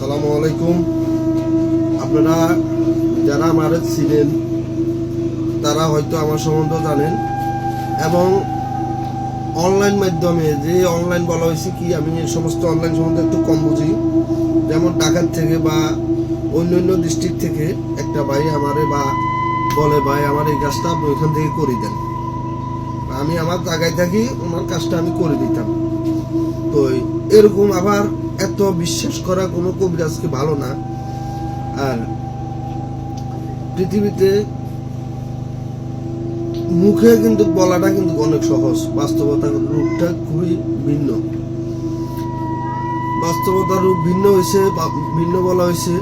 আসসালামু আলাইকুম। আপনারা যারা আমার ছিলেন তারা হয়তো আমার সম্বন্ধে জানেন, এবং অনলাইন মাধ্যমে যে অনলাইন বলা হয়েছে কি, আমি এই সমস্ত অনলাইন সম্বন্ধে একটু কম বুঝি। যেমন ঢাকার থেকে বা অন্য অন্য ডিস্ট্রিক্ট থেকে একটা ভাই আমারে বা বলে, ভাই আমার এই কাজটা আপনি ওইখান থেকে করে দেন। আমি আমার জায়গায় থাকি, ওনার কাজটা আমি করে দিতাম। তো এরকম আবার এত বিশ্বাস করা কোনো কবিরাজকে ভালো না। আর পৃথিবীতে মুখে কিন্তু বলাটা কিন্তু অনেক সহজ, বাস্তবতার রূপটা খুবই ভিন্ন। বাস্তবতার রূপ ভিন্ন হয়েছে, ভিন্ন বলা হয়েছে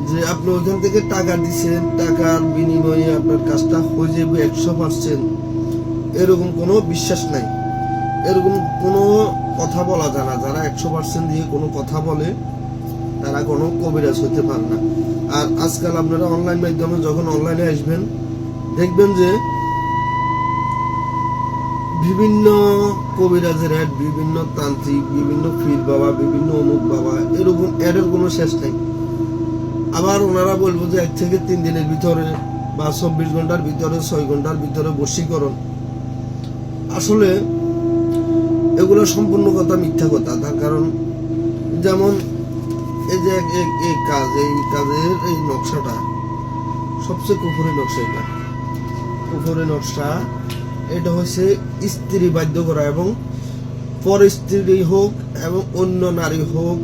যে আপনি ওইখান থেকে টাকা দিচ্ছেন, টাকার বিনিময়ে আপনার কাজটা হয়ে যাবে 100%, এরকম কোনো বিশ্বাস নাই। এরকম কোনো কথা বলা যায় না। যারা 100% দিয়ে কোনো কথা বলে তারা কোনো কবিরাজ হতে পারে না। আর আজকাল আপনারা অনলাইন মাধ্যমে যখন অনলাইনে আসবেন, দেখবেন যে বিভিন্ন কবিরাজের অ্যাড, বিভিন্ন তান্ত্রিক, বিভিন্ন ফির বাবা, বিভিন্ন অমুক বাবা, এরকম অ্যাডের কোনো শেষ নেই। আবার ওনারা বলবো যে 1 থেকে 3 দিনের ভিতরে বা 24 ঘন্টার ভিতরে, 6 ঘন্টার ভিতরে বশীকরণ। আসলে এগুলো সম্পূর্ণ কথা মিথ্যা কথা। তার কারণ যেমন এই যে এই কাজের এই নকশাটা সবচেয়ে কুফুরি নকশা। এটা কুফুরি নকশা। এটা হচ্ছে স্ত্রী বাধ্য করা, এবং পর স্ত্রী হোক এবং অন্য নারী হোক,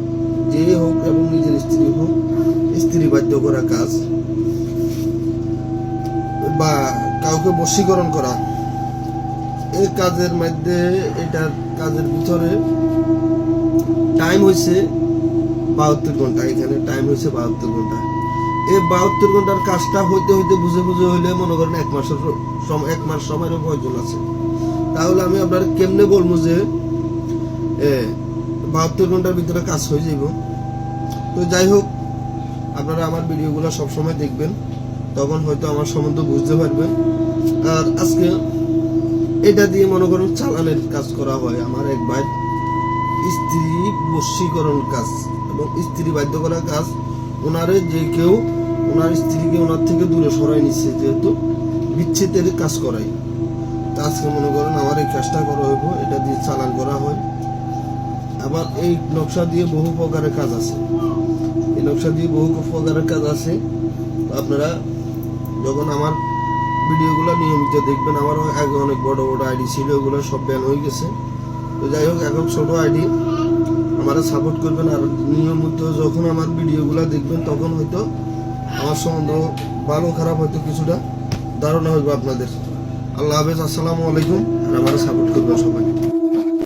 যে হোক এবং নিজের স্ত্রী হোক, স্ত্রী বাধ্য করা কাজ বা কাউকে বশীকরণ করা। এই কাজের মধ্যে, এটার কাজের ভিতরে টাইম হয়েছে 72 ঘন্টা। এখানে টাইম হয়েছে 72 ঘন্টা। এই 72 ঘন্টার কাজটা হইতে হইতে বুঝে হইলে মনে করেন 1 মাস সময়ের প্রয়োজন আছে। তাহলে আমি আপনার কেমনে বলবো যে 72 ঘন্টার ভিতরে কাজ হয়ে যাব? তো যাই হোক, আপনারা আমার ভিডিওগুলো সবসময় দেখবেন, তখন হয়তো আমার সম্বন্ধে বুঝতে পারবেন। আর আজকে এটা দিয়ে মনে করুন চালানের কাজ করা হয়। আমার এক ভাই স্ত্রী বশীকরণ কাজ এবং স্ত্রী বাধ্য করা কাজ। ওনারে যে কেউ ওনার স্ত্রীকে ওনার থেকে দূরে সরাই নিচ্ছে, যেহেতু বিচ্ছেদের কাজ করাই। তা আজকে মনে করেন আমার এই কাজটা করা হইব, এটা দিয়ে চালান করা হয়। আবার এই নকশা দিয়ে বহু প্রকারের কাজ আছে। এই নকশা দিয়ে বহু প্রকারের কাজ আছে। আপনারা যখন আমার ভিডিওগুলো নিয়মিত দেখবেন, আমারও আগে অনেক বড় বড় আইডি ছিল, ওগুলো সব ব্যান হয়ে গেছে। তো যাই হোক, এখন ছোট আইডি আমারা সাপোর্ট করবেন। আর নিয়মিত যখন আমার ভিডিওগুলো দেখবেন, তখন হয়তো আমার সম্বন্ধে ভালো খারাপ হয়তো কিছুটা ধারণা হইবে আপনাদের। আল্লাহ হাফেজ, আসসালামু আলাইকুম। আর আমারা সাপোর্ট করবেন সবাই।